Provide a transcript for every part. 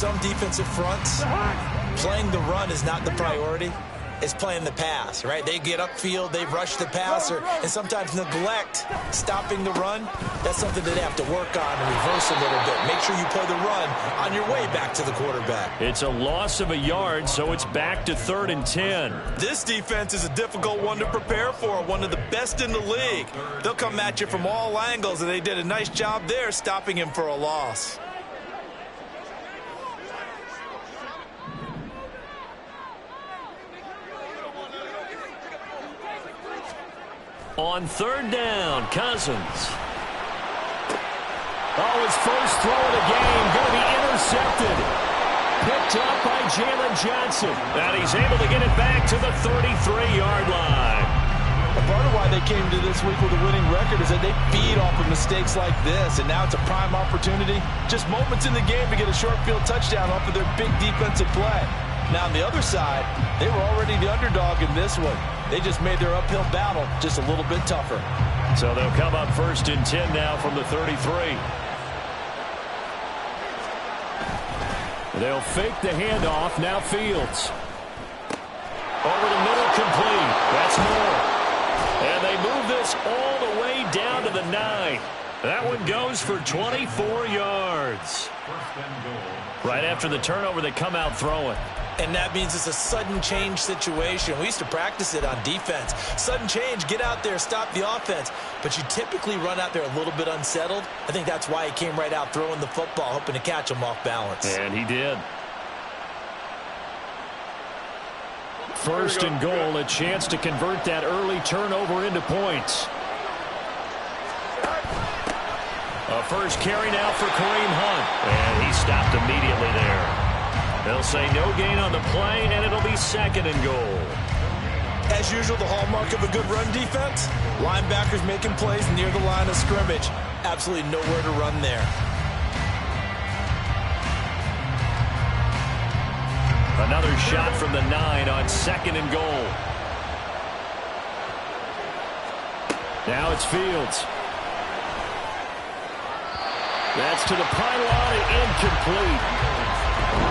Some defensive fronts, playing the run is not the priority. It's playing the pass, right? They get upfield, they rush the passer, and sometimes neglect stopping the run. That's something that they have to work on and reverse a little bit. Make sure you play the run on your way back to the quarterback. It's a loss of a yard, so it's back to 3rd and 10. This defense is a difficult one to prepare for, one of the best in the league. They'll come at you from all angles, and they did a nice job there stopping him for a loss. On 3rd down, Cousins. Oh, his first throw of the game going to be intercepted. Picked up by Jalen Johnson. And he's able to get it back to the 33-yard line. A part of why they came to this week with a winning record is that they feed off of mistakes like this, and now it's a prime opportunity. Just moments in the game to get a short field touchdown off of their big defensive play. Now, on the other side, they were already the underdog in this one. They just made their uphill battle just a little bit tougher. So they'll come up 1st and 10 now from the 33. They'll fake the handoff. Now Fields. Over the middle, complete. That's more. And they move this all the way down to the 9. That one goes for 24 yards. Right after the turnover, they come out throwing. And that means it's a sudden change situation. We used to practice it on defense. Sudden change, get out there, stop the offense. But you typically run out there a little bit unsettled. I think that's why he came right out throwing the football, hoping to catch him off balance. And he did. 1st and goal, a chance to convert that early turnover into points. A first carry now for Kareem Hunt. And he stopped immediately there. They'll say no gain on the play, and it'll be 2nd and goal. As usual, the hallmark of a good run defense, linebackers making plays near the line of scrimmage. Absolutely nowhere to run there. Another shot from the 9 on 2nd and goal. Now it's Fields. That's to the pylon and incomplete.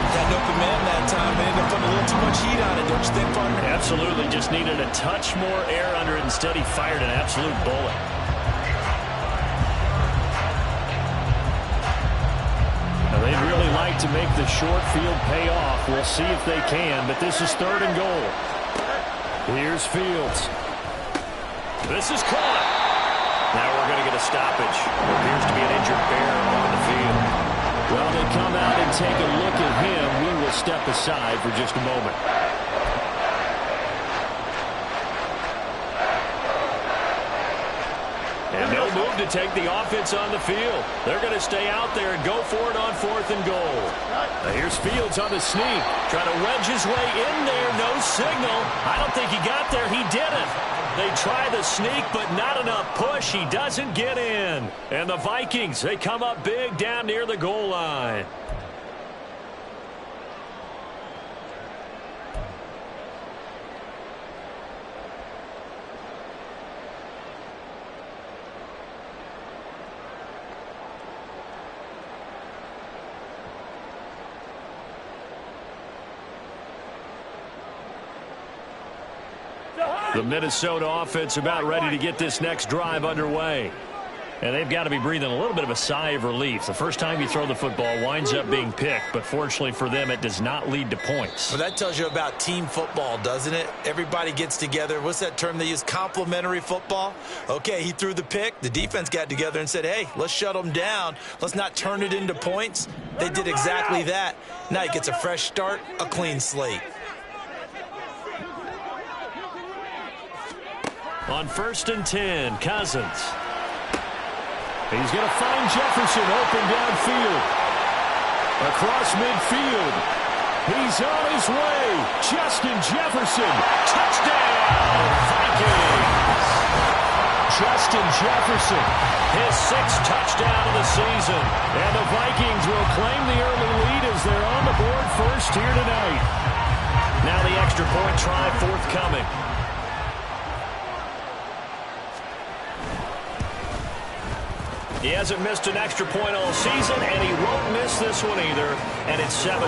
Got an open man that time. They ended up putting a little too much heat on it, don't you think, partner? Absolutely. Just needed a touch more air under it. Instead, he fired an absolute bullet. Now, they'd really like to make the short field pay off. We'll see if they can, but this is 3rd and goal. Here's Fields. This is caught. Now we're going to get a stoppage. There appears to be an injured bear on the field. Well, they come out and take a look at him. We will step aside for just a moment. And they'll move to take the offense on the field. They're going to stay out there and go for it on 4th and goal. Now here's Fields on the sneak. Trying to wedge his way in there. No signal. I don't think he got there. He didn't. They try the sneak, but not enough push. He doesn't get in. And the Vikings, they come up big down near the goal line. The Minnesota offense about ready to get this next drive underway. And they've got to be breathing a little bit of a sigh of relief. The first time you throw the football winds up being picked, but fortunately for them, it does not lead to points. Well, that tells you about team football, doesn't it? Everybody gets together. What's that term they use? Complementary football? Okay, he threw the pick. The defense got together and said, hey, let's shut them down. Let's not turn it into points. They did exactly that. Now he gets a fresh start, a clean slate. On 1st and 10, Cousins. He's going to find Jefferson open downfield. Across midfield. He's on his way. Justin Jefferson. Touchdown, Vikings. Justin Jefferson. His 6th touchdown of the season. And the Vikings will claim the early lead as they're on the board first here tonight. Now the extra point try forthcoming. He hasn't missed an extra point all season, and he won't miss this one either, and it's 7-0.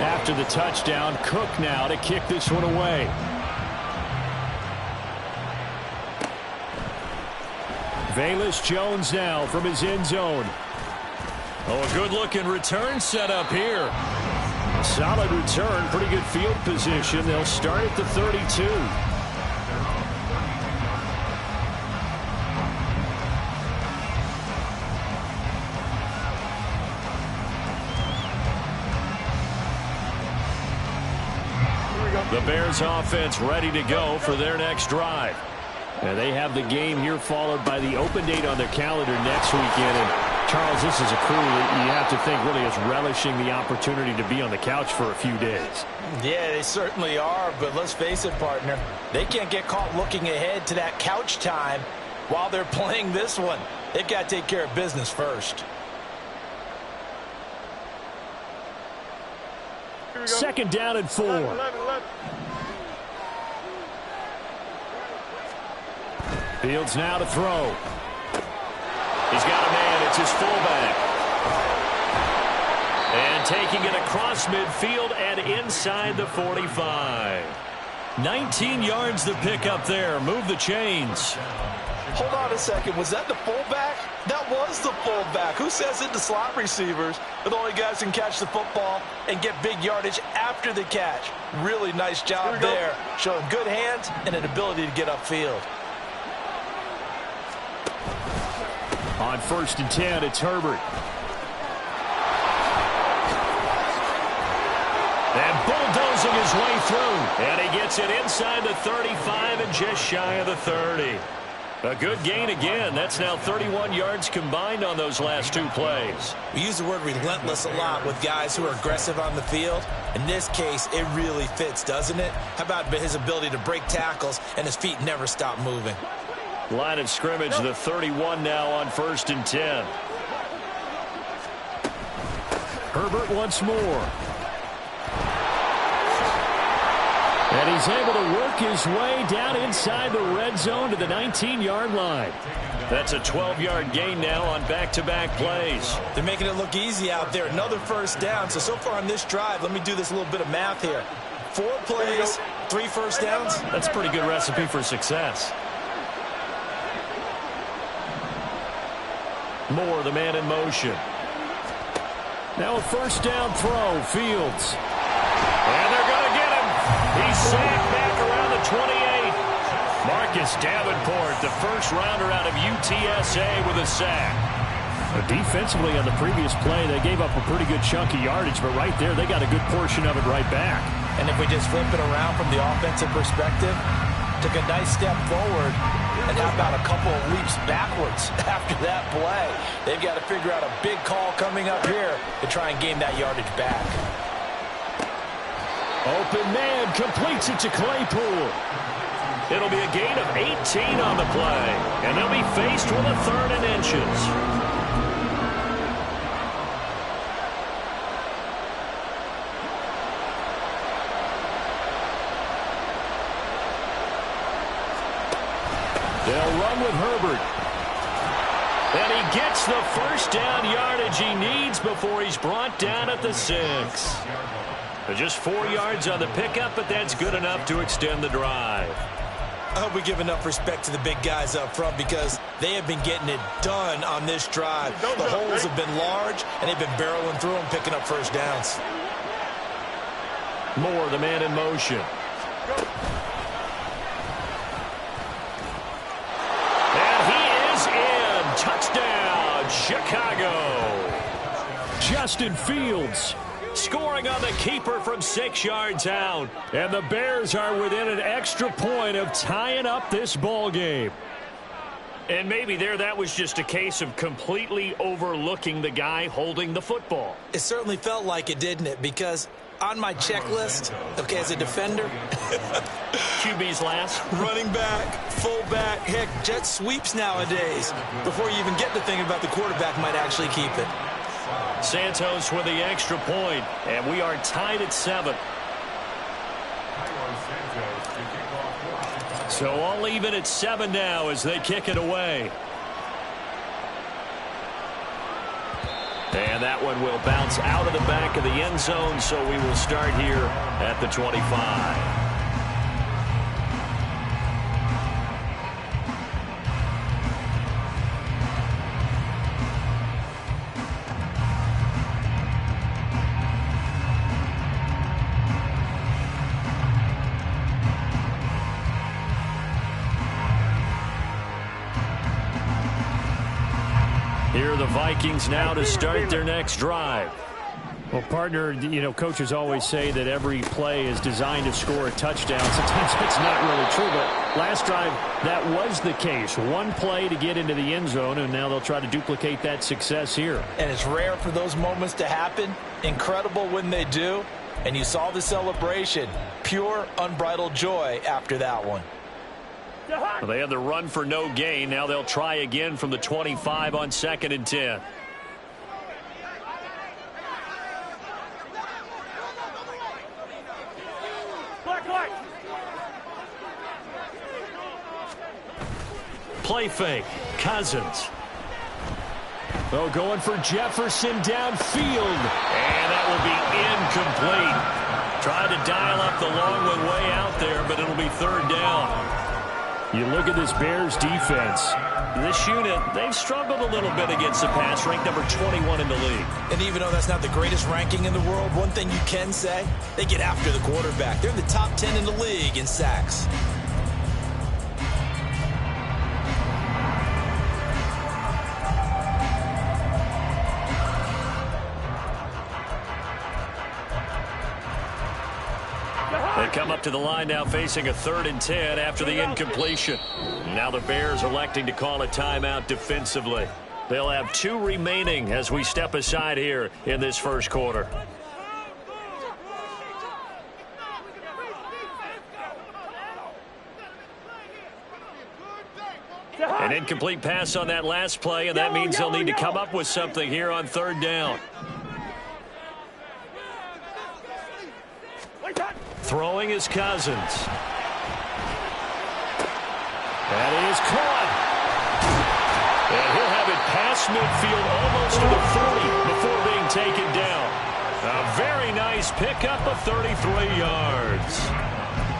After the touchdown, Cook now to kick this one away. Velus Jones now from his end zone. Oh, a good-looking return set up here. Solid return, pretty good field position. They'll start at the 32. The Bears offense ready to go for their next drive. And they have the game here followed by the open date on their calendar next weekend. And Charles, this is a crew that you have to think really is relishing the opportunity to be on the couch for a few days. Yeah, they certainly are, but let's face it, partner. They can't get caught looking ahead to that couch time while they're playing this one. They've got to take care of business first. 2nd down and 4. Fields now to throw. He's got a man. It's his fullback. And taking it across midfield and inside the 45. 19 yards to pick up there. Move the chains. Hold on a second. Was that the fullback? That was the fullback. Who says it to slot receivers? But the only guys who can catch the football and get big yardage after the catch. Really nice job there. Showing good hands and an ability to get upfield. On 1st and 10, it's Herbert. And bulldozing his way through. And he gets it inside the 35 and just shy of the 30. A good gain again. That's now 31 yards combined on those last 2 plays. We use the word relentless a lot with guys who are aggressive on the field. In this case, it really fits, doesn't it? How about his ability to break tackles and his feet never stop moving? Line of scrimmage, the 31 now on 1st and 10. Herbert once more. And he's able to work his way down inside the red zone to the 19-yard line. That's a 12-yard gain now on back-to-back plays. They're making it look easy out there. Another 1st down. So far on this drive, let me do this little bit of math here. 4 plays, 3 1st downs. That's a pretty good recipe for success. Moore, the man in motion. Now a 1st down throw, Fields. And they're going to get him. He's sacked back around the 28. Marcus Davenport, the 1st rounder out of UTSA with a sack. Defensively on the previous play, they gave up a pretty good chunk of yardage, but right there, they got a good portion of it right back. And if we just flip it around from the offensive perspective, took a nice step forward, and how about a couple of leaps backwards after that play? They've got to figure out a big call coming up here to try and gain that yardage back. Open man completes it to Claypool. It'll be a gain of 18 on the play, and they'll be faced with a 3rd and inches. They'll run with Herbert. And he gets the 1st down yardage he needs before he's brought down at the 6. Just 4 yards on the pickup, but that's good enough to extend the drive. I hope we give enough respect to the big guys up front because they have been getting it done on this drive. The holes have been large, and they've been barreling through them, picking up 1st downs. Moore, the man in motion. Touchdown, Chicago. Justin Fields scoring on the keeper from 6 yards out. And the Bears are within an extra point of tying up this ball game. And maybe that was just a case of completely overlooking the guy holding the football. It certainly felt like it, didn't it? Because on my checklist, okay, as a defender, QB's last. Running back, fullback, heck, jet sweeps nowadays. Before you even get to thinking about the quarterback might actually keep it. Santos with the extra point, and we are tied at 7. So all even at 7 now as they kick it away. And that one will bounce out of the back of the end zone, so we will start here at the 25. Here are the Vikings now to start their next drive. Well, partner, you know, coaches always say that every play is designed to score a touchdown. Sometimes it's not really true, but last drive, that was the case. One play to get into the end zone, and now they'll try to duplicate that success here. And it's rare for those moments to happen. Incredible when they do. And you saw the celebration. Pure, unbridled joy after that one. Well, they had the run for no gain. Now they'll try again from the 25 on 2nd and 10. Play fake. Cousins. Oh, going for Jefferson downfield. And that will be incomplete. Tried to dial up the long one way out there, but it'll be 3rd down. You look at this Bears defense. This unit, they've struggled a little bit against the pass, ranked number 21 in the league. And even though that's not the greatest ranking in the world, one thing you can say, they get after the quarterback. They're in the top 10 in the league in sacks. They come up to the line now facing a 3rd and 10 after the incompletion. Now the Bears electing to call a timeout defensively. They'll have 2 remaining as we step aside here in this first quarter. An incomplete pass on that last play, and that means they'll need to come up with something here on 3rd down. Throwing is Cousins. That is caught. And he'll have it past midfield almost to the 40 before being taken down. A very nice pickup of 33 yards.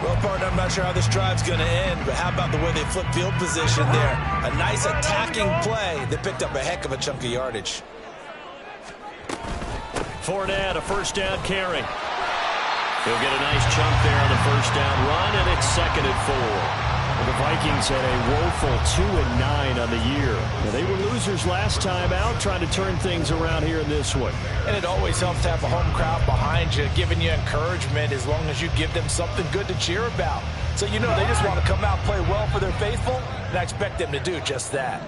Well, partner, I'm not sure how this drive's going to end, but how about the way they flip field position there? A nice attacking play that picked up a heck of a chunk of yardage. Fournette, a 1st down carry. He'll get a nice chunk there on the 1st down run, and it's 2nd and 4. Well, the Vikings had a woeful 2-9 on the year. Now, they were losers last time out, trying to turn things around here in this one. And it always helps to have a home crowd behind you, giving you encouragement as long as you give them something good to cheer about. So you know they just want to come out, play well for their faithful, and I expect them to do just that.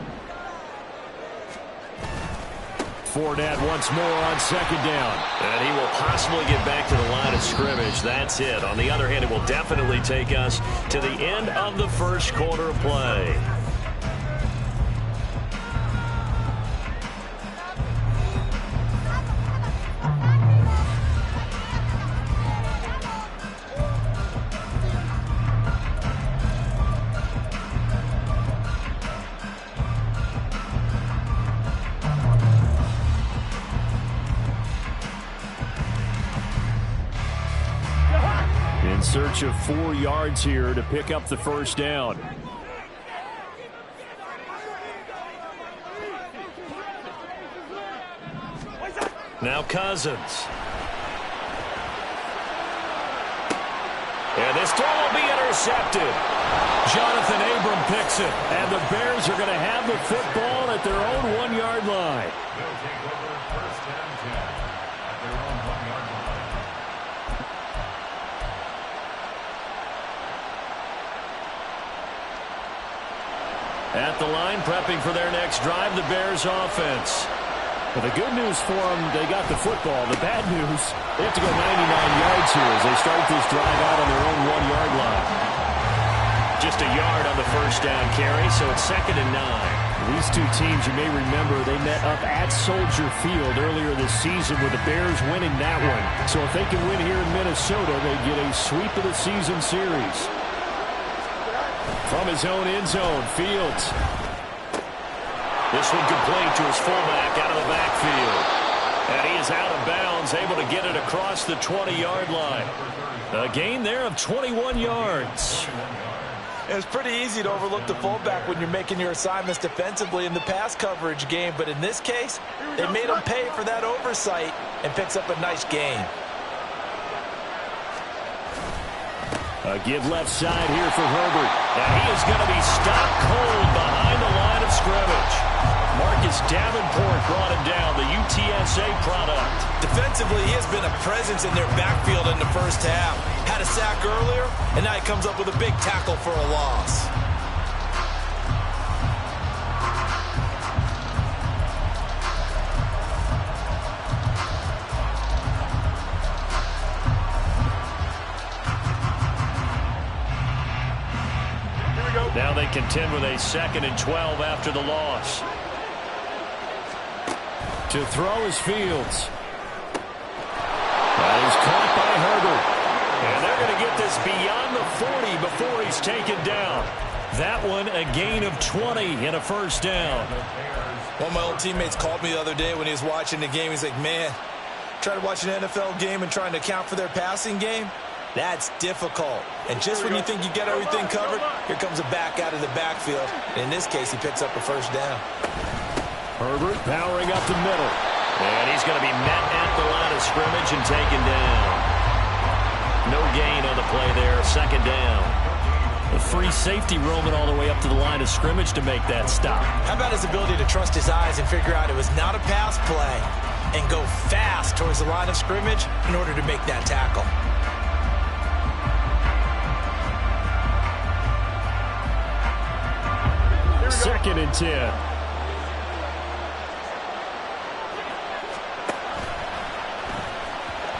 Fournette once more on 2nd down. And he will possibly get back to the line of scrimmage. That's it. On the other hand, it will definitely take us to the end of the first quarter of play. In search of 4 yards here to pick up the 1st down. Now Cousins. And this throw will be intercepted. Jonathan Abram picks it. And the Bears are going to have the football at their own 1-yard line. At the line, prepping for their next drive, the Bears offense. Well, the good news for them, they got the football. The bad news, they have to go 99 yards here as they start this drive out on their own 1-yard line. Just a yard on the 1st down carry, so it's 2nd and 9. These two teams, you may remember, they met up at Soldier Field earlier this season with the Bears winning that one. So if they can win here in Minnesota, they get a sweep of the season series. From his own end zone, Fields. This one complete to his fullback out of the backfield. And he is out of bounds, able to get it across the 20-yard line. A gain there of 21 yards. It's pretty easy to overlook the fullback when you're making your assignments defensively in the pass coverage game. But in this case, they made him pay for that oversight and picks up a nice gain. A give left side here for Herbert. And he is going to be stopped cold behind the line of scrimmage. Marcus Davenport brought him down, the UTSA product. Defensively, he has been a presence in their backfield in the first half. Had a sack earlier, and now he comes up with a big tackle for a loss. Now they contend with a 2nd and 12 after the loss. To throw is Fields. That is caught by Herbert. And they're going to get this beyond the 40 before he's taken down. That one a gain of 20 and a first down. One of my old teammates called me the other day when he was watching the game. He's like, man, trying to watch an NFL game and trying to account for their passing game? That's difficult. And just when you think you get everything covered, here comes a back out of the backfield. And in this case, he picks up a first down. Herbert powering up the middle. And he's going to be met at the line of scrimmage and taken down. No gain on the play there. 2nd down. A free safety roaming all the way up to the line of scrimmage to make that stop. How about his ability to trust his eyes and figure out it was not a pass play and go fast towards the line of scrimmage in order to make that tackle? 2nd and 10.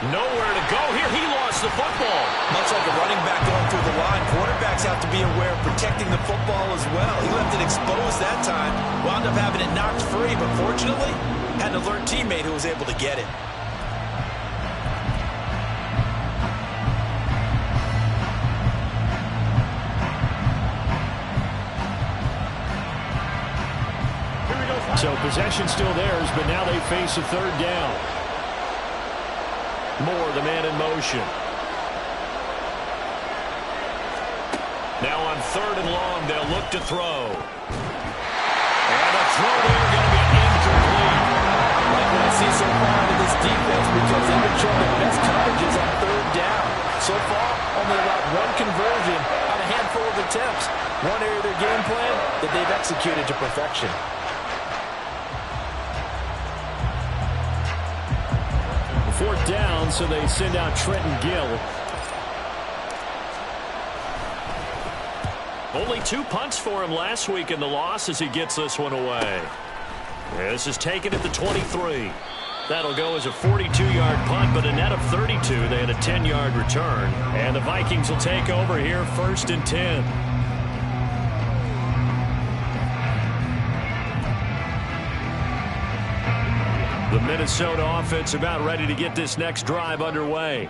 Nowhere to go here. He lost the football. Much like a running back going through the line, quarterbacks have to be aware of protecting the football as well. He left it exposed that time, wound up having it knocked free, but fortunately, had an alert teammate who was able to get it. So possession still theirs, but now they face a 3rd down. Moore, the man in motion. Now on 3rd and long, they'll look to throw. And a throw there going to be incomplete. Like what I see so far in this defense, because they've been showing the best coverages on 3rd down. So far, only allowed 1 conversion on a handful of attempts. One area of their game plan that they've executed to perfection. 4th down, so they send out Trenton Gill. Only 2 punts for him last week in the loss as he gets this one away. This is taken at the 23. That'll go as a 42-yard punt, but a net of 32. They had a 10-yard return. And the Vikings will take over here 1st and 10. The Minnesota offense about ready to get this next drive underway.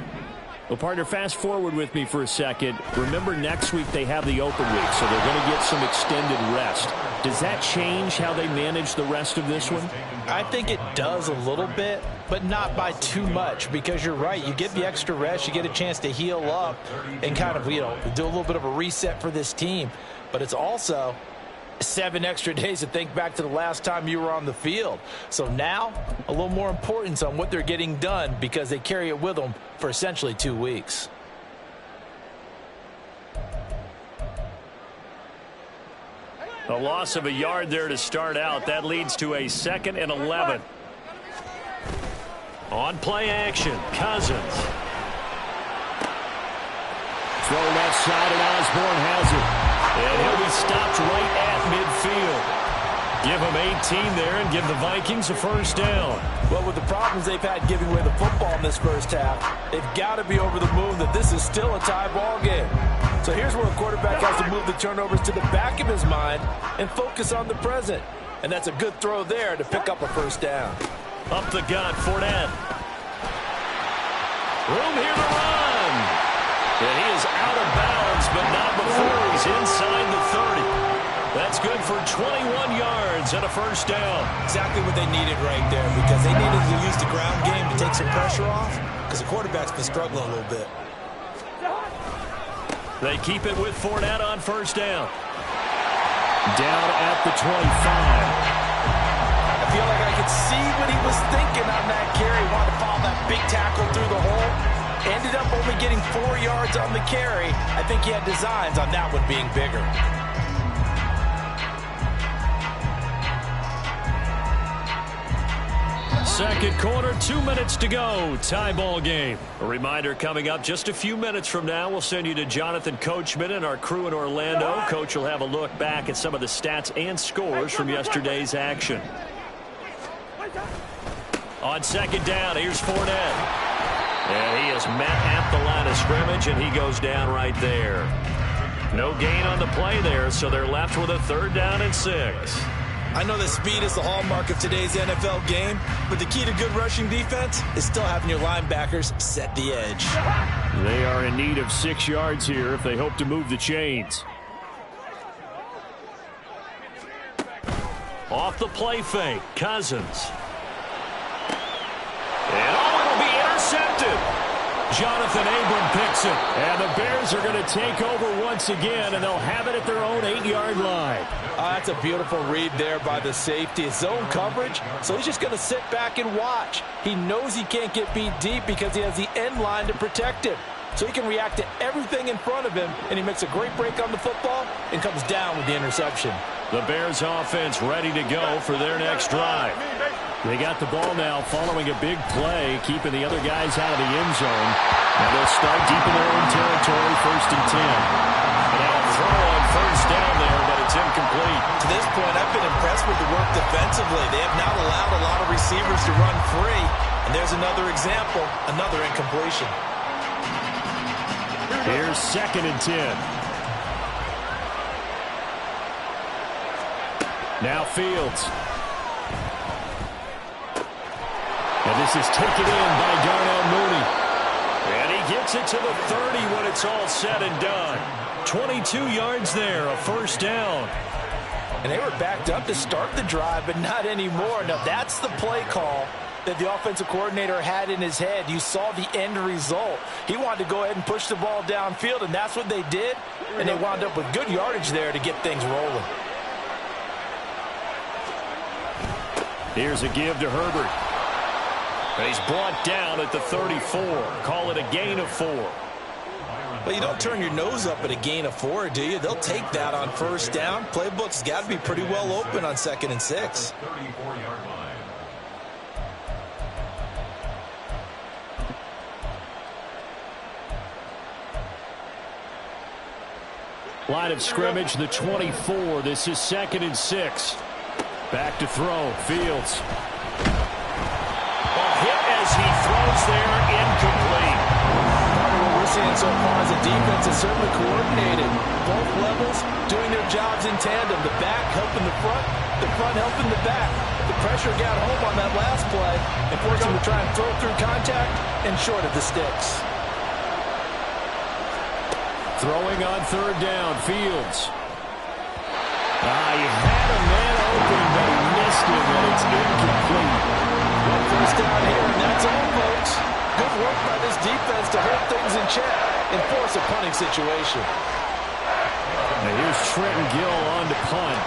Well, partner, fast forward with me for a second. Remember, next week they have the open week, so they're going to get some extended rest. Does that change how they manage the rest of this one? I think it does a little bit, but not by too much, because you're right. You get the extra rest, you get a chance to heal up and kind of, do a little bit of a reset for this team. But it's also 7 extra days to think back to the last time you were on the field. So now, a little more importance on what they're getting done because they carry it with them for essentially 2 weeks. A loss of a yard there to start out. That leads to a 2nd and 11. On play action, Cousins. Throw left side, and Osborne has it. And he'll be stopped right at midfield. Give him 18 there and give the Vikings a first down. Well, with the problems they've had giving away the football in this first half, they've got to be over the moon that this is still a tie ball game. So here's where a quarterback has to move the turnovers to the back of his mind and focus on the present. And that's a good throw there to pick up a first down. Up the gut, Fournette. Room here to run. And he is out of bounds, but not before he's inside the It's good for 21 yards and a first down. Exactly what they needed right there, because they needed to use the ground game to take some pressure off, because the quarterback's been struggling a little bit. They keep it with Fournette on first down. Down at the 25. I feel like I could see what he was thinking on that carry. Wanted to follow that big tackle through the hole. Ended up only getting 4 yards on the carry. I think he had designs on that one being bigger. Second quarter, 2 minutes to go. Tie ball game. A reminder coming up just a few minutes from now. We'll send you to Jonathan Coachman and our crew in Orlando. Coach will have a look back at some of the stats and scores from yesterday's action. On second down, here's Fournette. And he is met at the line of scrimmage, and he goes down right there. No gain on the play there, so they're left with a 3rd down and 6. I know that speed is the hallmark of today's NFL game, but the key to good rushing defense is still having your linebackers set the edge. They are in need of 6 yards here if they hope to move the chains. Off the play fake, Cousins. And it'll be intercepted. Jonathan Abram picks it. And the Bears are going to take over once again, and they'll have it at their own 8-yard line. That's a beautiful read there by the safety. It's zone coverage, so he's just going to sit back and watch. He knows he can't get beat deep because he has the end line to protect him. So he can react to everything in front of him, and he makes a great break on the football and comes down with the interception. The Bears offense ready to go for their next drive. They got the ball now following a big play, keeping the other guys out of the end zone. And they'll start deep in their own territory, 1st and 10. And a throw on first down there, but it's incomplete. To this point, I've been impressed with the work defensively. They have not allowed a lot of receivers to run free. And there's another example, another incompletion. Here's 2nd and 10. Now Fields. And this is taken in by Darnell Mooney. And he gets it to the 30 when it's all said and done. 22 yards there, a first down. And they were backed up to start the drive, but not anymore. Now that's the play call that the offensive coordinator had in his head. You saw the end result. He wanted to go ahead and push the ball downfield, and that's what they did. And they wound up with good yardage there to get things rolling. Here's a give to Herbert. He's brought down at the 34. Call it a gain of 4. Well, you don't turn your nose up at a gain of 4, do you? They'll take that on first down. Playbook's got to be pretty well open on 2nd and 6. Line of scrimmage, the 24. This is 2nd and 6. Back to throw. Fields. Hit as he throws there, incomplete. What we're seeing so far as a defense is certainly coordinated. Both levels doing their jobs in tandem. The back helping the front helping the back. The pressure got home on that last play and forced him to try and throw through contact and short of the sticks. Throwing on 3rd down, Fields. He had a man open, but he missed it, and it's incomplete. One first down here, and that's all, folks. Good work by this defense to hold things in check and force a punting situation. Now here's Trenton Gill on to punt.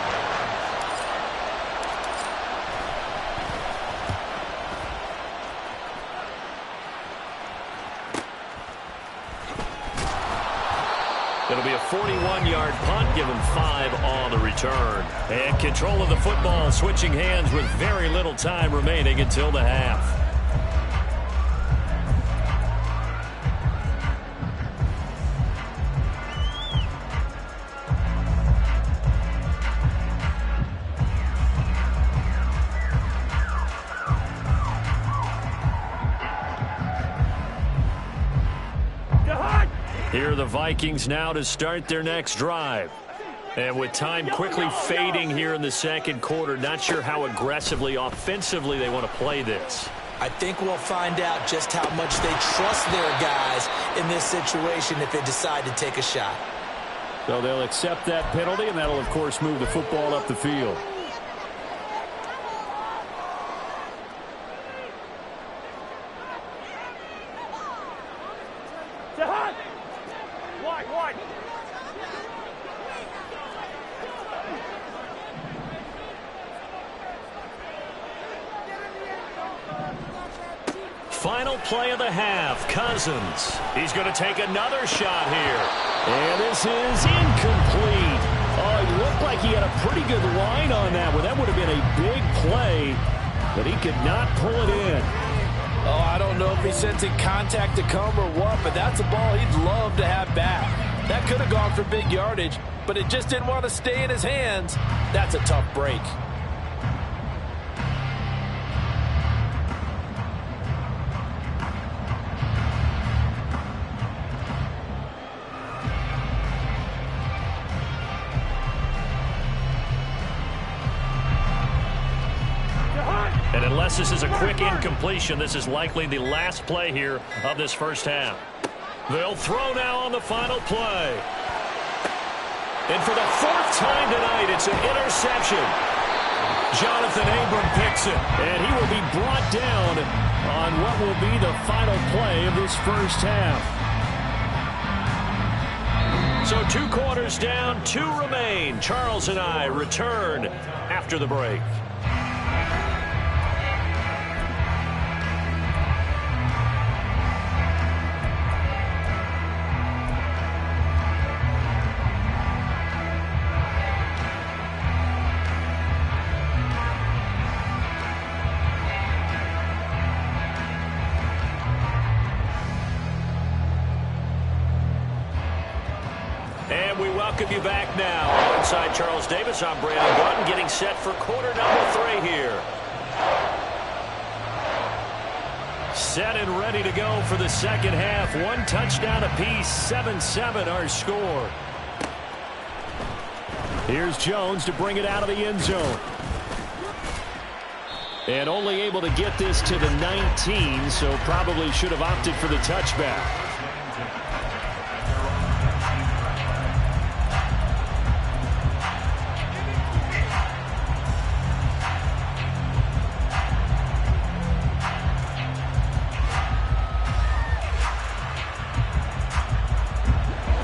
It'll be a 41-yard punt, given 5 on the return. And control of the football, switching hands with very little time remaining until the half. Here are the Vikings now to start their next drive. And with time quickly fading here in the second quarter, not sure how aggressively, offensively they want to play this. I think we'll find out just how much they trust their guys in this situation if they decide to take a shot. So they'll accept that penalty, and that'll, of course, move the football up the field. Final play of the half, Cousins. He's going to take another shot here. And this is incomplete. Oh, it looked like he had a pretty good line on that one. That would have been a big play, but he could not pull it in. Oh, I don't know if he's sensing contact to come or what, but that's a ball he'd love to have back. That could have gone for big yardage, but it just didn't want to stay in his hands. That's a tough break. And unless this is a quick incompletion, this is likely the last play here of this first half. They'll throw now on the final play. And for the fourth time tonight, it's an interception. Jonathan Abram picks it. And he will be brought down on what will be the final play of this first half. So 2 quarters down, 2 remain. Charles and I return after the break. Welcome you back now. Inside Charles Davis, I'm Brandon Gaudin, getting set for quarter number 3 here. Set and ready to go for the second half. 1 touchdown apiece, 7-7 our score. Here's Jones to bring it out of the end zone. And only able to get this to the 19, so probably should have opted for the touchback.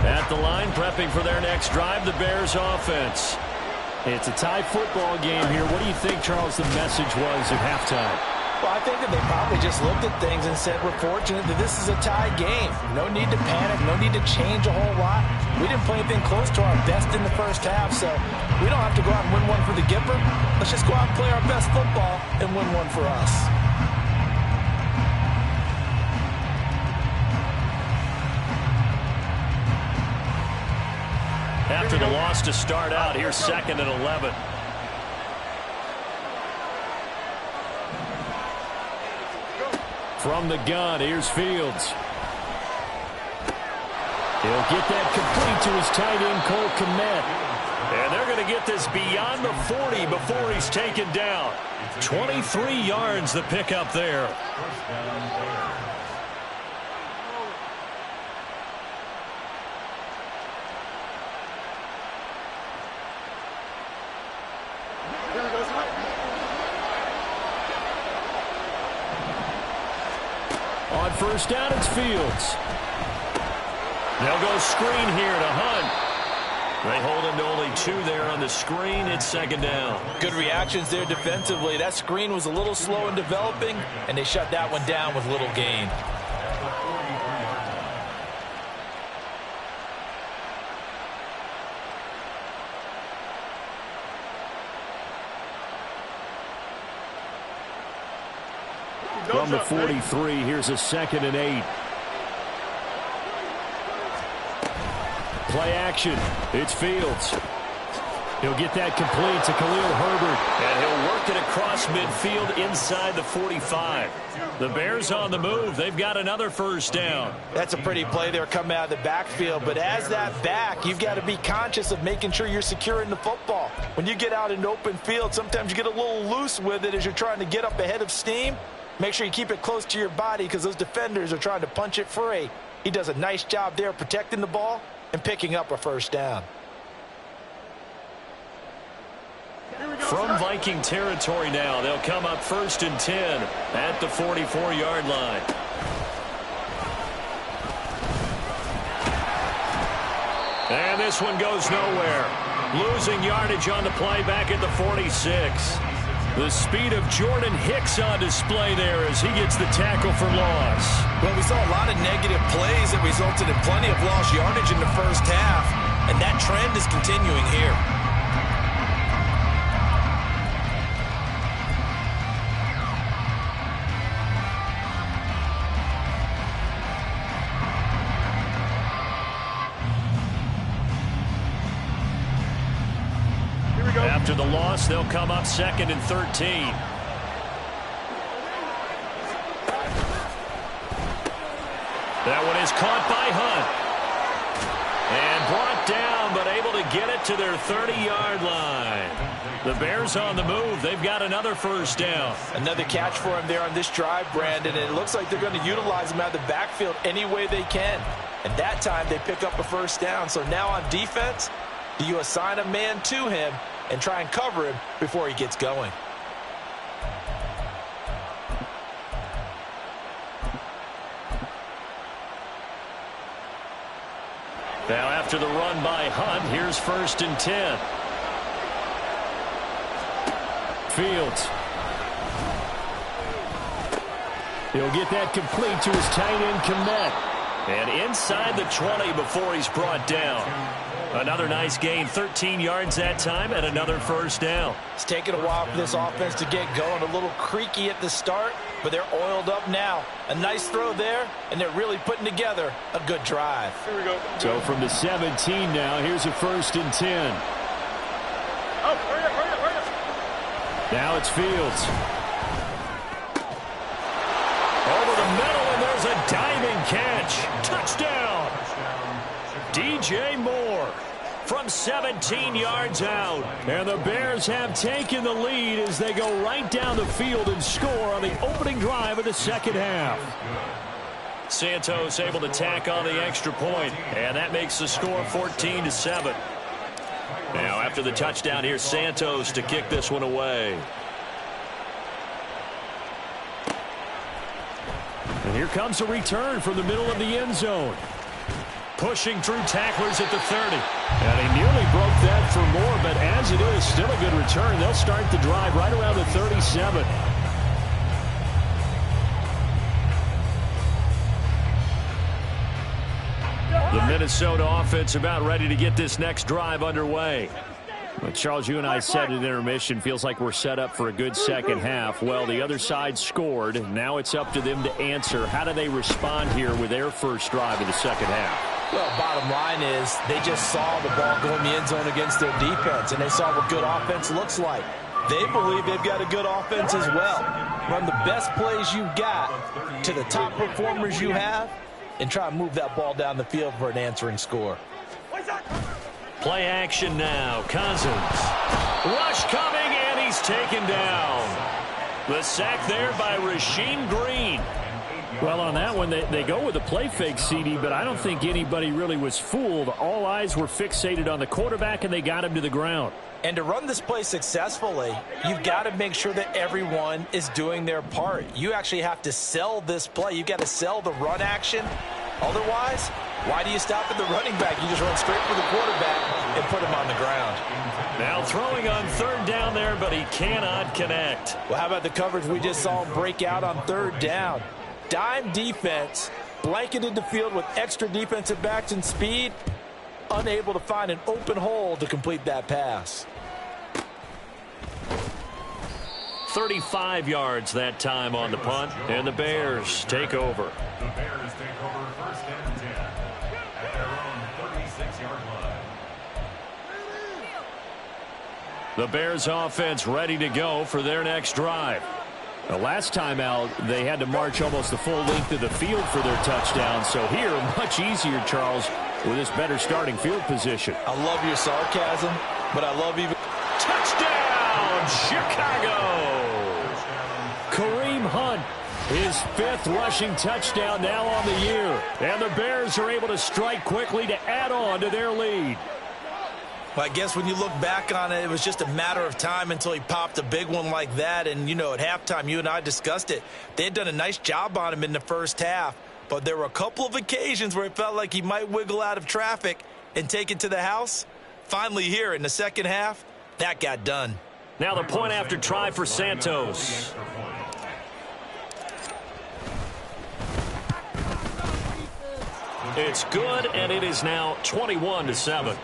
At the line, prepping for their next drive, the Bears offense. It's a tie football game here. What do you think, Charles, the message was at halftime? Well, I think that they probably just looked at things and said, we're fortunate that this is a tie game. No need to panic, no need to change a whole lot. We didn't play anything close to our best in the first half, so we don't have to go out and win one for the Gipper. Let's just go out and play our best football and win one for us. After the loss to start out, here's 2nd and 11. From the gun, here's Fields. He'll get that complete to his tight end, Cole Kmet. And they're going to get this beyond the 40 before he's taken down. 23 yards the pickup there. On first down, it's Fields. They'll go screen here to Hunt. They hold him to only 2 there on the screen. It's 2nd down. Good reactions there defensively. That screen was a little slow in developing, and they shut that one down with little gain. From the 43, here's a 2nd and 8. Play action. It's Fields. He'll get that complete to Khalil Herbert. And he'll work it across midfield inside the 45. The Bears on the move. They've got another first down. That's a pretty play there coming out of the backfield. But as that back, you've got to be conscious of making sure you're securing the football. When you get out in open field, sometimes you get a little loose with it as you're trying to get up ahead of steam. Make sure you keep it close to your body because those defenders are trying to punch it free. He does a nice job there protecting the ball and picking up a first down. From Viking territory now, they'll come up 1st and 10 at the 44-yard line. And this one goes nowhere. Losing yardage on the play back at the 46. The speed of Jordan Hicks on display there as he gets the tackle for loss. Well, we saw a lot of negative plays that resulted in plenty of lost yardage in the first half, and that trend is continuing here. After the loss, they'll come up 2nd and 13. That one is caught by Hunt. And brought down, but able to get it to their 30-yard line. The Bears on the move. They've got another first down. Another catch for him there on this drive, Brandon. And it looks like they're going to utilize him out of the backfield any way they can. And that time they pick up a first down. So now on defense, do you assign a man to him and try and cover him before he gets going? Now after the run by Hunt, here's 1st and 10. Fields. He'll get that complete to his tight end, Kmet. And inside the 20 before he's brought down. Another nice gain, 13 yards that time, and another first down. It's taken a while for this offense to get going. A little creaky at the start, but they're oiled up now. A nice throw there, and they're really putting together a good drive. Here we go. So from the 17 now, here's a 1st and 10. Oh, hurry up. Now it's Fields. Over the middle, and there's a diving catch. Touchdown. DJ Moore from 17 yards out. And the Bears have taken the lead as they go right down the field and score on the opening drive of the second half. Santos able to tack on the extra point, and that makes the score 14-7. Now after the touchdown, here's Santos to kick this one away. And here comes a return from the middle of the end zone. Pushing through tacklers at the 30. And he nearly broke that for more, but as it is, still a good return. They'll start the drive right around the 37. The Minnesota offense about ready to get this next drive underway. But Charles, you and I said at intermission, feels like we're set up for a good second half. Well, the other side scored. Now it's up to them to answer. How do they respond here with their first drive of the second half? Well, bottom line is they just saw the ball go in the end zone against their defense, and they saw what good offense looks like. They believe they've got a good offense as well. Run the best plays you've got to the top performers you have, and try and move that ball down the field for an answering score. Play action now. Cousins. Rush coming, and he's taken down. The sack there by Rasheem Green. Well, on that one, they go with a play fake, CD, but I don't think anybody really was fooled. All eyes were fixated on the quarterback, and they got him to the ground. And to run this play successfully, you've got to make sure that everyone is doing their part. You actually have to sell this play. You've got to sell the run action. Otherwise, why do you stop at the running back? You just run straight for the quarterback and put him on the ground. Now throwing on third down there, but he cannot connect. Well, how about the coverage we just saw him break out on third down? Dime defense, blanketed the field with extra defensive backs and speed, unable to find an open hole to complete that pass. 35 yards that time on the punt, and the Bears take over. The Bears take over 1st and 10 at their own 36-yard line. The Bears offense ready to go for their next drive. The last time out, they had to march almost the full length of the field for their touchdown. So here, much easier, Charles, with this better starting field position. I love your sarcasm, but I love even... Touchdown, Chicago! Kareem Hunt His 5th rushing touchdown now on the year. And the Bears are able to strike quickly to add on to their lead. Well, I guess when you look back on it, it was just a matter of time until he popped a big one like that. And, you know, at halftime, you and I discussed it. They had done a nice job on him in the first half. But there were a couple of occasions where it felt like he might wiggle out of traffic and take it to the house. Finally here in the second half, that got done. Now the point after try for Santos. It's good, and it is now 21-7.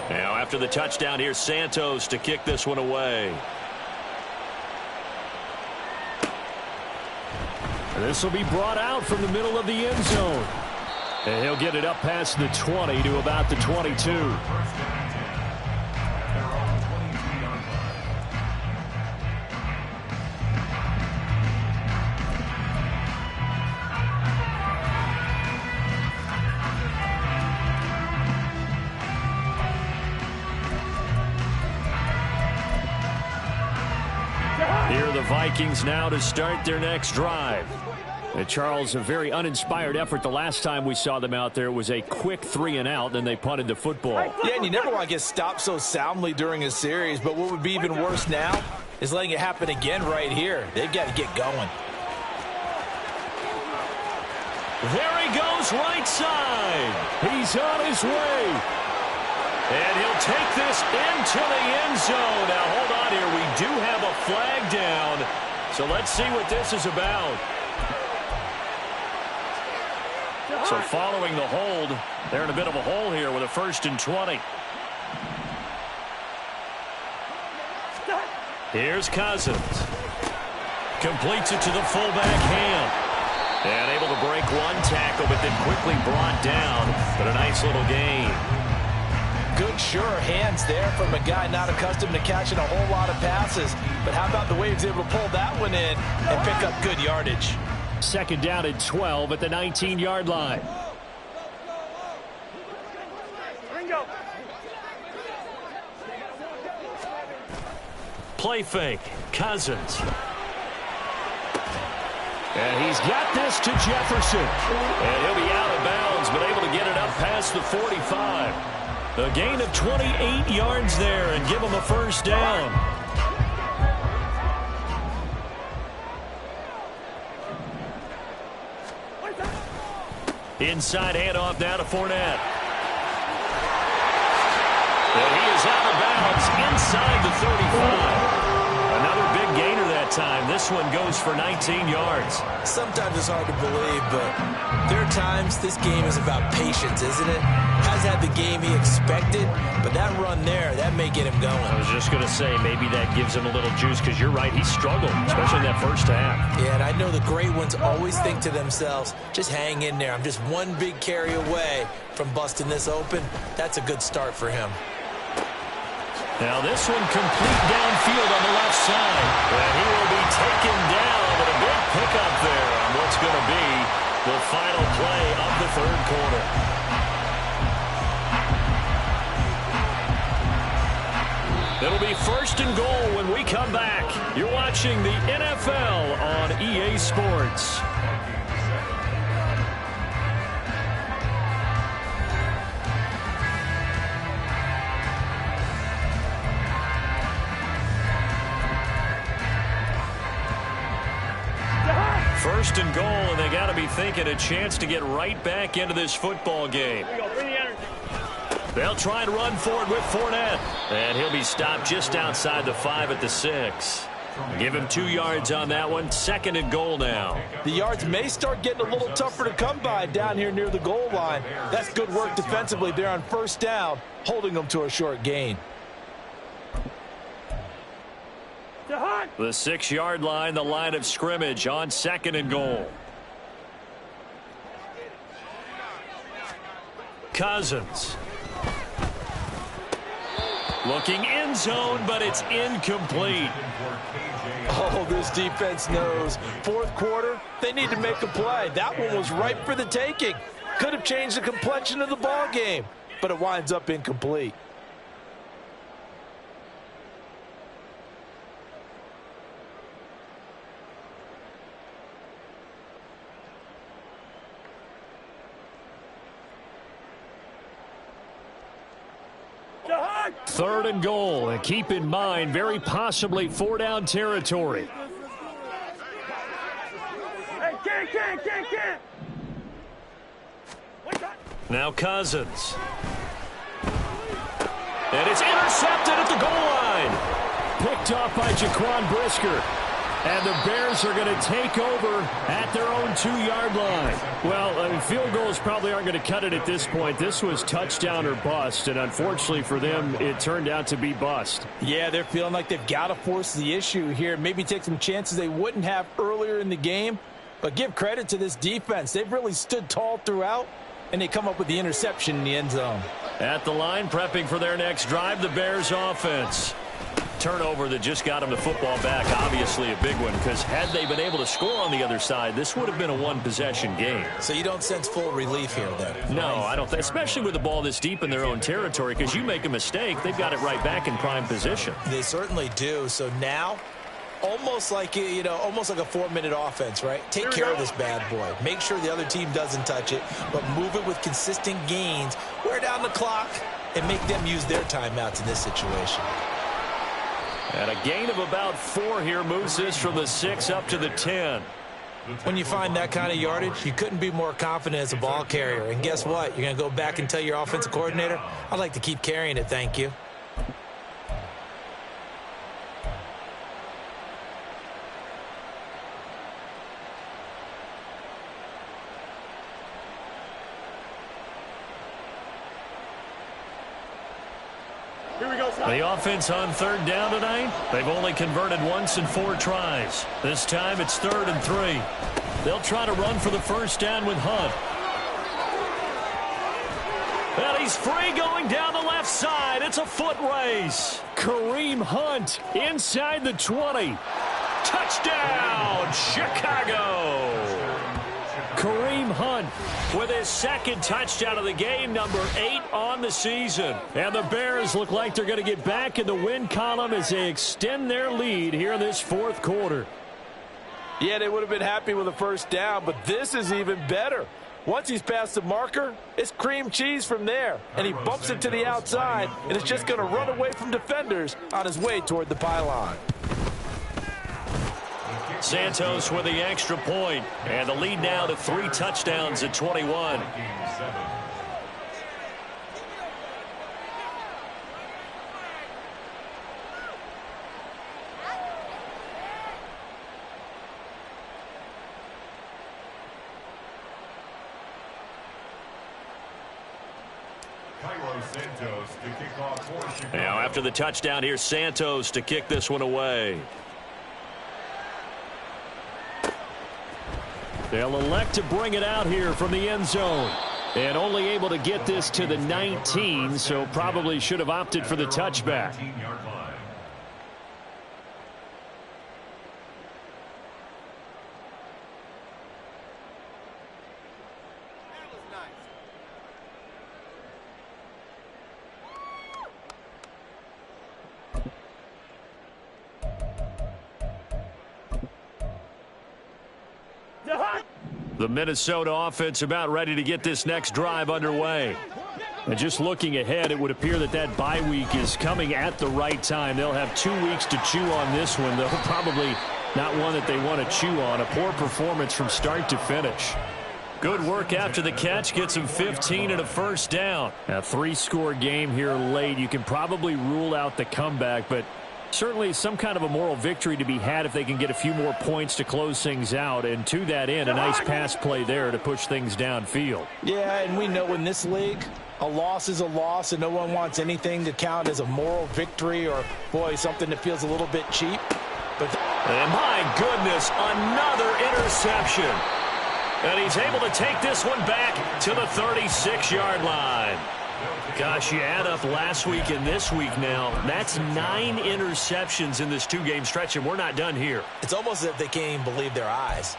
Now after the touchdown, here's Santos to kick this one away. This will be brought out from the middle of the end zone. And he'll get it up past the 20 to about the 22. Here are the Vikings now to start their next drive. And Charles, a very uninspired effort the last time we saw them out there. It was a quick 3-and-out, then they punted the football. Yeah, and you never want to get stopped so soundly during a series, but what would be even worse now is letting it happen again right here. They've got to get going. There he goes, right side. He's on his way. And he'll take this into the end zone. Now, hold on here. We do have a flag down. So let's see what this is about. So following the hold, they're in a bit of a hole here with a 1st and 20. Here's Cousins. Completes it to the fullback Ham. And able to break one tackle, but then quickly brought down. But a nice little gain. Good, sure hands there from a guy not accustomed to catching a whole lot of passes. But how about the way he was able to pull that one in and pick up good yardage? 2nd down and 12 at the 19-yard line. Play fake. Cousins. And he's got this to Jefferson. And he'll be out of bounds, but able to get it up past the 45. A gain of 28 yards there and give him a 1st down. Inside handoff now to Fournette. And he is out of bounds inside the 35. Another big gainer that time. This one goes for 19 yards. Sometimes it's hard to believe, but there are times this game is about patience, isn't it? Hasn't had the game he expected, but that run there, that may get him going. I was just going to say, maybe that gives him a little juice, because you're right, he struggled, especially in that first half. Yeah, and I know the great ones always think to themselves, just hang in there. I'm just one big carry away from busting this open. That's a good start for him. Now this one complete downfield on the left side. And he will be taken down, but a big pickup there on what's going to be the final play of the 3rd quarter. It'll be 1st and goal when we come back. You're watching the NFL on EA Sports. First and goal, and they got to be thinking a chance to get right back into this football game. They'll try and run forward with Fournette. And he'll be stopped just outside the 5 at the 6. Give him 2 yards on that one. 2nd and goal now. The yards may start getting a little tougher to come by down here near the goal line. That's good work defensively there on 1st down, holding them to a short gain. The 6-yard line, the line of scrimmage on 2nd and goal. Looking end zone, but it's incomplete. Oh, this defense knows. Fourth quarter, they need to make a play. That one was ripe for the taking. Could have changed the complexion of the ball game, but it winds up incomplete. Third and goal, and keep in mind, very possibly 4-down territory. Now Cousins. And it's intercepted at the goal line. Picked off by Jaquan Brisker. And the Bears are going to take over at their own 2-yard line. Well, I mean, field goals probably aren't going to cut it at this point. This was touchdown or bust, and unfortunately for them, it turned out to be bust. Yeah, they're feeling like they've got to force the issue here. Maybe take some chances they wouldn't have earlier in the game. But give credit to this defense. They've really stood tall throughout, and they come up with the interception in the end zone. At the line, prepping for their next drive, the Bears offense. Turnover that just got them the football back, obviously a big one, because had they been able to score on the other side, this would have been a one-possession game. So you don't sense full relief here, then? No, I don't think, especially with the ball this deep in their own territory, because you make a mistake, they've got it right back in prime position. They certainly do. So now, almost like, almost like a 4-minute offense, right? Take care of this bad boy. Make sure the other team doesn't touch it, but move it with consistent gains. Wear down the clock and make them use their timeouts in this situation. And a gain of about 4 here moves this from the 6 up to the 10. When you find that kind of yardage, you couldn't be more confident as a ball carrier. And guess what? You're going to go back and tell your offensive coordinator, I'd like to keep carrying it, thank you. The offense on 3rd down tonight, they've only converted once in 4 tries. This time it's 3rd and 3. They'll try to run for the first down with Hunt. And he's free going down the left side. It's a foot race. Kareem Hunt inside the 20. Touchdown, Chicago. Kareem Hunt with his 2nd touchdown of the game, number 8 on the season. And the Bears look like they're going to get back in the win column as they extend their lead here in this 4th quarter. Yeah, they would have been happy with a first down, but this is even better. Once he's past the marker, it's cream cheese from there. And he bumps it to the outside, and it's just going to run away from defenders on his way toward the pylon. Santos with the extra point, and the lead now to 3 touchdowns at 21. Now after the touchdown, here's Santos to kick this one away. They'll elect to bring it out here from the end zone. And only able to get this to the 19, so probably should have opted for the touchback. The Minnesota offense about ready to get this next drive underway. And just looking ahead, it would appear that that bye week is coming at the right time. They'll have 2 weeks to chew on this one, though probably not one that they want to chew on. A poor performance from start to finish. Good work after the catch. Gets him 15 and a first down. A 3-score game here late. You can probably rule out the comeback, but certainly some kind of a moral victory to be had if they can get a few more points to close things out. And to that end, a nice pass play there to push things downfield. Yeah, and we know in this league, a loss is a loss, and no one wants anything to count as a moral victory or, boy, something that feels a little bit cheap. But and my goodness, another interception. And he's able to take this one back to the 36-yard line. Gosh, you add up last week and this week now. That's 9 interceptions in this 2-game stretch, and we're not done here. It's almost as if they can't even believe their eyes.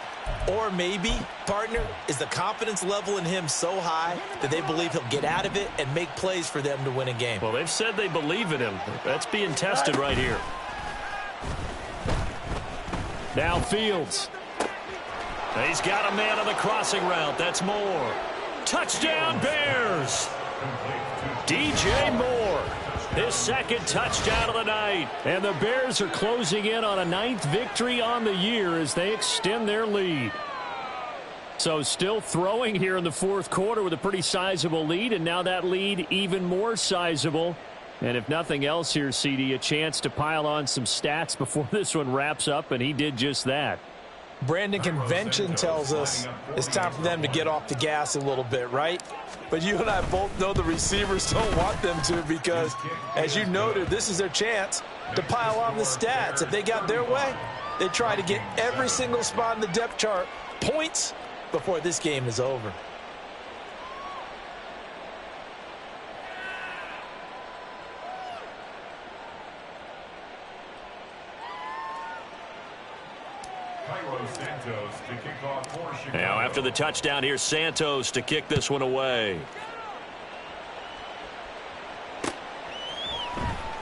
Or maybe, partner, is the confidence level in him so high that they believe he'll get out of it and make plays for them to win a game. Well, they've said they believe in him. That's being tested right here. Now Fields. He's got a man on the crossing route. That's Moore. Touchdown, Bears! DJ Moore, his second touchdown of the night. And the Bears are closing in on a 9th victory on the year as they extend their lead. So still throwing here in the 4th quarter with a pretty sizable lead, and now that lead even more sizable. And if nothing else here, CD, a chance to pile on some stats before this one wraps up, and he did just that. Brandon, convention tells us it's time for them to get off the gas a little bit, right? But you and I both know the receivers don't want them to because, as you noted, this is their chance to pile on the stats. If they got their way, they try to get every single spot in the depth chart points before this game is over. Now after the touchdown, here's Santos to kick this one away.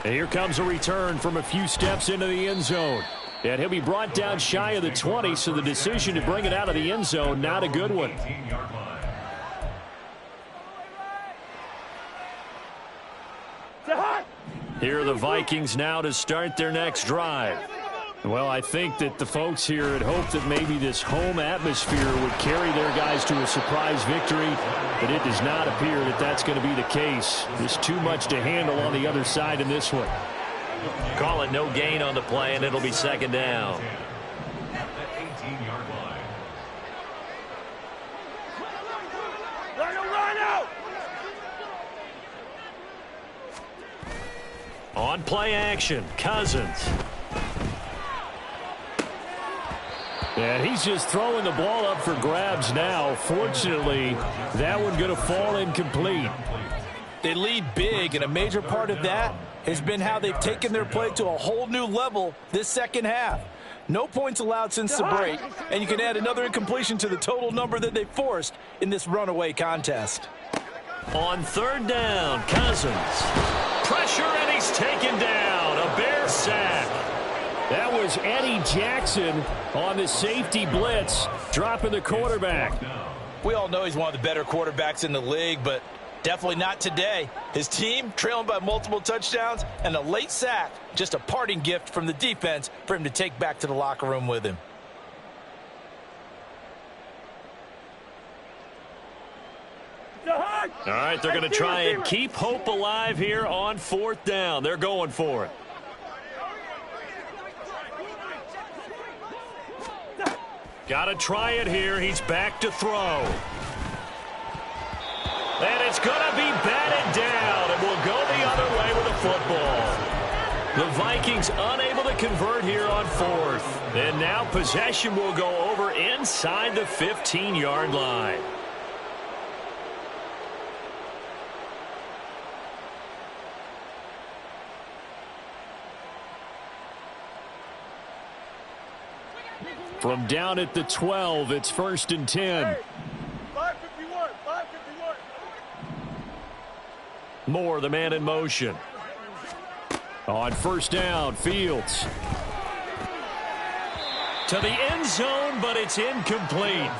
And here comes a return from a few steps into the end zone. And he'll be brought down shy of the 20, so the decision to bring it out of the end zone, not a good one. Here are the Vikings now to start their next drive. Well, I think that the folks here had hoped that maybe this home atmosphere would carry their guys to a surprise victory, but it does not appear that that's going to be the case. There's too much to handle on the other side in this one. Call it no gain on the play, and it'll be second down. On play action, Cousins. And he's just throwing the ball up for grabs now. Fortunately, that one going to fall incomplete. They lead big, and a major part of that has been how they've taken their play to a whole new level this second half. No points allowed since the break, and you can add another incompletion to the total number that they forced in this runaway contest. On third down, Cousins. Pressure, and he's taken down. A Bear sack. That was Eddie Jackson on the safety blitz, dropping the quarterback. We all know he's one of the better quarterbacks in the league, but definitely not today. His team trailing by multiple touchdowns and a late sack, just a parting gift from the defense for him to take back to the locker room with him. All right, they're going to try and keep hope alive here on fourth down. They're going for it. Got to try it here. He's back to throw. And it's going to be batted down, and we'll go the other way with the football. The Vikings unable to convert here on fourth. And now possession will go over inside the 15-yard line. From down at the 12, it's 1st and 10. 551, 551. Moore, the man in motion. On first down, Fields. To the end zone, but it's incomplete.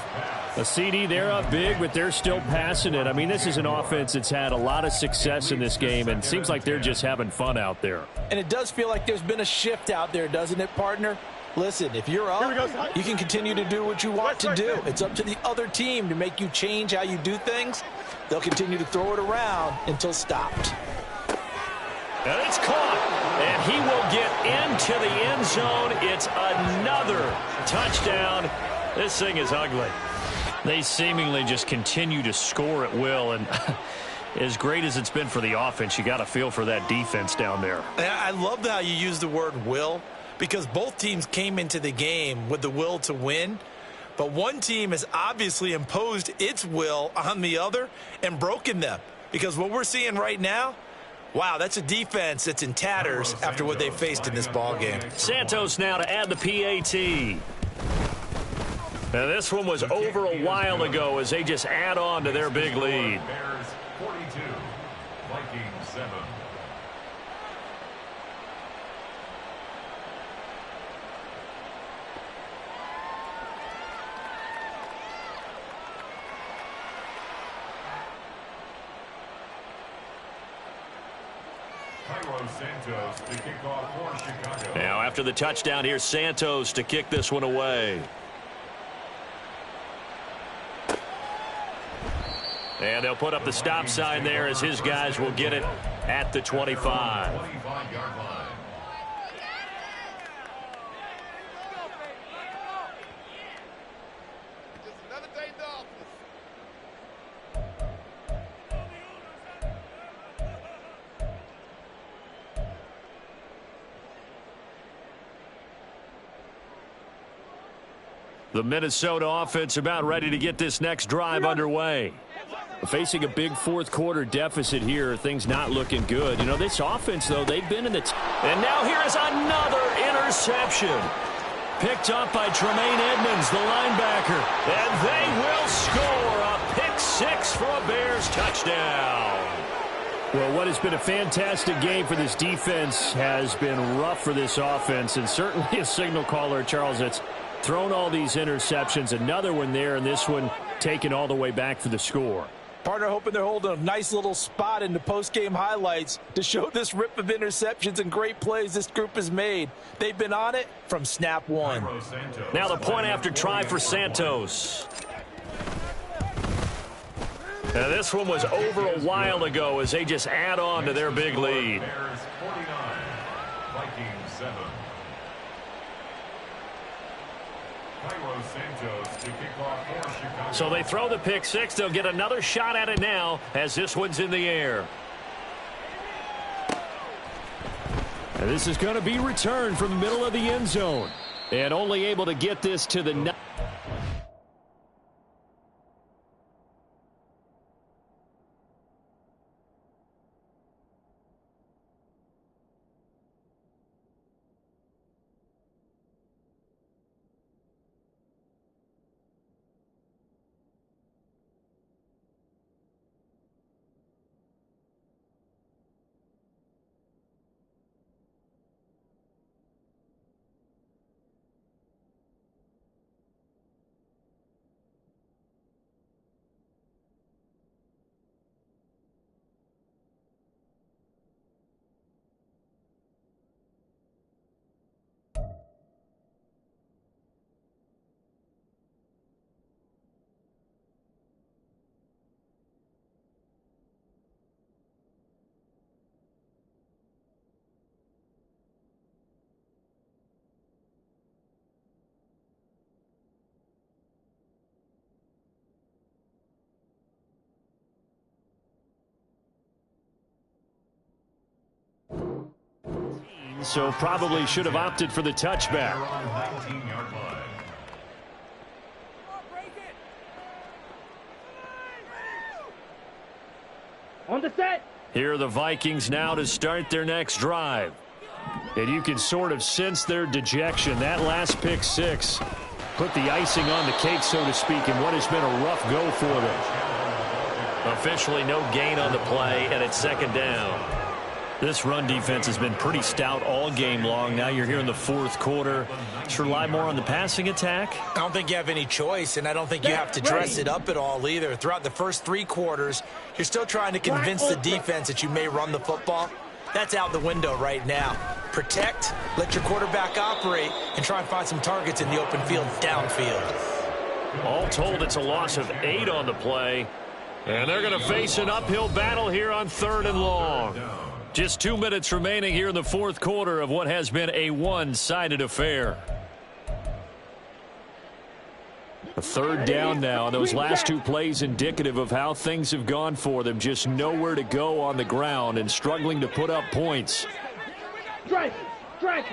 A CD, they're up big, but they're still passing it. I mean, this is an offense that's had a lot of success in this game, and it seems like they're just having fun out there. And it does feel like there's been a shift out there, doesn't it, partner? Listen, if you're up, you can continue to do what you want to do. It's up to the other team to make you change how you do things. They'll continue to throw it around until stopped. And it's caught, and he will get into the end zone. It's another touchdown. This thing is ugly. They seemingly just continue to score at will, and as great as it's been for the offense, you got to feel for that defense down there. I love how you use the word will, because both teams came into the game with the will to win, but one team has obviously imposed its will on the other and broken them. Because what we're seeing right now, wow, that's a defense that's in tatters after what they faced in this ballgame. Santos now to add the PAT. Now this one was over a while ago as they just add on to their big lead. Bears 42, Vikings 7. Santos to kick off for Chicago. Now after the touchdown, here's Santos to kick this one away. And they'll put up the stop sign there as his guys will get it at the 25. 25-yard line. The Minnesota offense about ready to get this next drive underway. Facing a big fourth quarter deficit here, things not looking good. You know, this offense, though, they've been in the... And now here is another interception. Picked up by Tremaine Edmonds, the linebacker. And they will score a pick six for a Bears touchdown. Well, what has been a fantastic game for this defense has been rough for this offense, and certainly a signal caller, Charles, that's thrown all these interceptions. Another one there, and this one taken all the way back for the score. Partner hoping they're holding a nice little spot in the post-game highlights to show this rip of interceptions and great plays this group has made. They've been on it from snap one. Now the point after try for Santos. Now this one was over a while ago as they just add on to their big lead. Bears 49, Vikings 7. Santos to kick off for Chicago. So they throw the pick six. They'll get another shot at it now as this one's in the air. And this is going to be returned from the middle of the end zone. And only able to get this to the... So probably should have opted for the touchback. 19-yard line. On the set. Here are the Vikings now to start their next drive. And you can sort of sense their dejection. That last pick six put the icing on the cake, so to speak, in what has been a rough go for them. Officially no gain on the play, and it's second down. This run defense has been pretty stout all game long. Now you're here in the fourth quarter. Should rely more on the passing attack? I don't think you have any choice, and I don't think you have to dress it up at all either. Throughout the first three quarters, you're still trying to convince the defense that you may run the football. That's out the window right now. Protect, let your quarterback operate, and try and find some targets in the open field downfield. All told, it's a loss of 8 on the play. And they're going to face an uphill battle here on 3rd and long. Just 2 minutes remaining here in the fourth quarter of what has been a one-sided affair. A third down now, and those last 2 plays indicative of how things have gone for them. Just nowhere to go on the ground and struggling to put up points. Strike. Strike.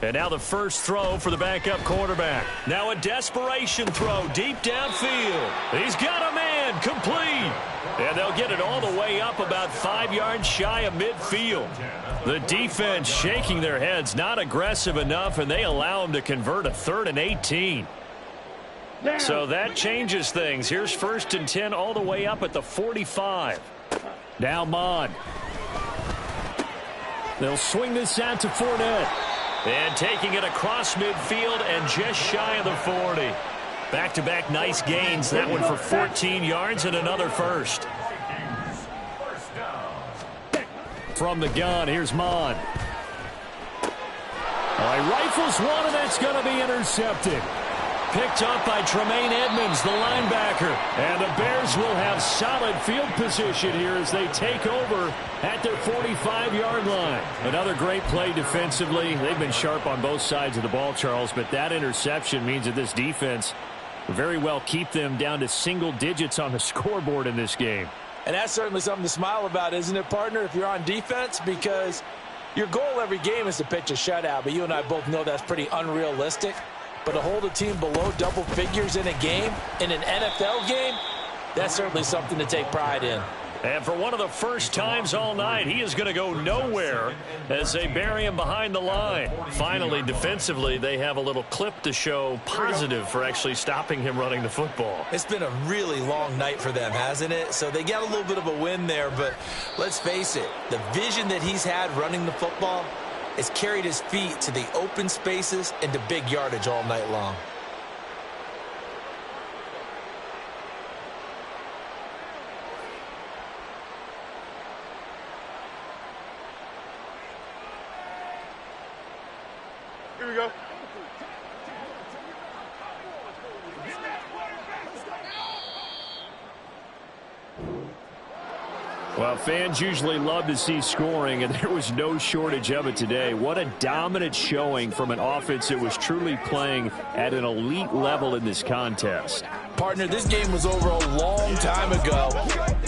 And now the first throw for the backup quarterback. Now a desperation throw deep downfield. He's got a man, complete. And they'll get it all the way up about 5 yards shy of midfield. The defense shaking their heads, not aggressive enough, and they allow him to convert a 3rd and 18. So that changes things. Here's 1st and 10 all the way up at the 45. Now Mond. They'll swing this out to Fournette. And taking it across midfield and just shy of the 40. Back-to-back nice gains. That one for 14 yards and another first. From the gun, here's Mond. He rifles one, and that's going to be intercepted. Picked up by Tremaine Edmonds, the linebacker. And the Bears will have solid field position here as they take over at their 45-yard line. Another great play defensively. They've been sharp on both sides of the ball, Charles, but that interception means that this defense will very well keep them down to single digits on the scoreboard in this game. And that's certainly something to smile about, isn't it, partner, if you're on defense? Because your goal every game is to pitch a shutout, but you and I both know that's pretty unrealistic. But to hold a team below double figures in a game, in an NFL game, that's certainly something to take pride in. And for one of the first times all night, he is going to go nowhere as they bury him behind the line. Finally, defensively, they have a little clip to show positive for actually stopping him running the football. It's been a really long night for them, hasn't it? So they got a little bit of a win there, but let's face it, the vision that he's had running the football has carried his feet to the open spaces and to big yardage all night long. Here we go. Well, fans usually love to see scoring, and there was no shortage of it today. What a dominant showing from an offense that was truly playing at an elite level in this contest. Partner, this game was over a long time ago,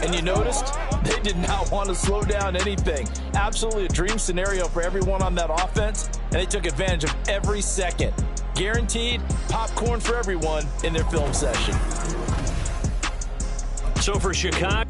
and you noticed they did not want to slow down anything. Absolutely a dream scenario for everyone on that offense, and they took advantage of every second. Guaranteed popcorn for everyone in their film session. So for Chicago,